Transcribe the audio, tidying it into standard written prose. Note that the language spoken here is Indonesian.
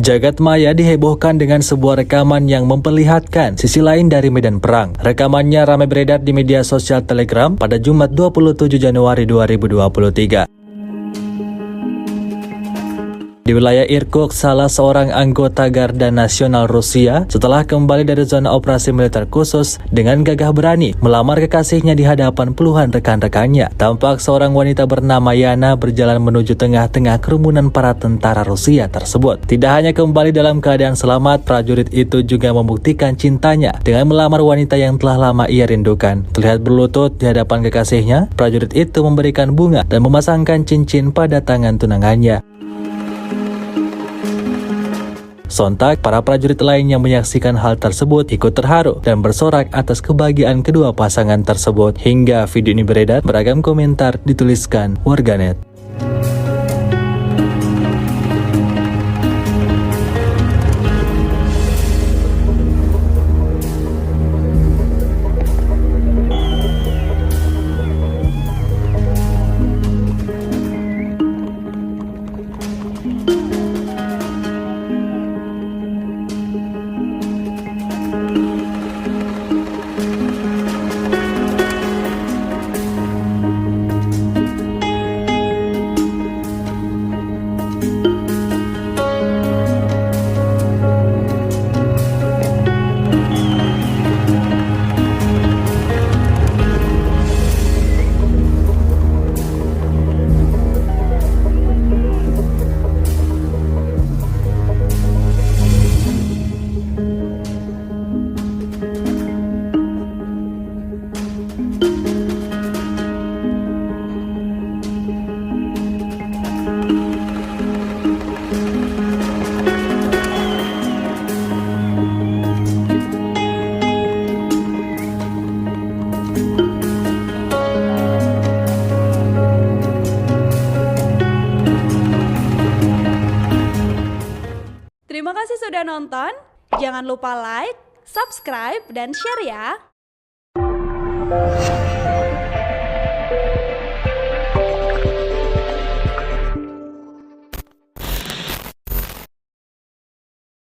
Jagat maya dihebohkan dengan sebuah rekaman yang memperlihatkan sisi lain dari medan perang. Rekamannya ramai beredar di media sosial Telegram pada Jumat 27 Januari 2023. Di wilayah Irkutsk, salah seorang anggota Garda Nasional Rusia setelah kembali dari zona operasi militer khusus dengan gagah berani melamar kekasihnya di hadapan puluhan rekan-rekannya. Tampak seorang wanita bernama Yana berjalan menuju tengah-tengah kerumunan para tentara Rusia tersebut. Tidak hanya kembali dalam keadaan selamat, prajurit itu juga membuktikan cintanya dengan melamar wanita yang telah lama ia rindukan. Terlihat berlutut di hadapan kekasihnya, prajurit itu memberikan bunga dan memasangkan cincin pada tangan tunangannya. Sontak, para prajurit lain yang menyaksikan hal tersebut ikut terharu dan bersorak atas kebahagiaan kedua pasangan tersebut. Hingga video ini beredar, beragam komentar dituliskan warganet. Terima kasih sudah nonton. Jangan lupa like, subscribe, dan share ya.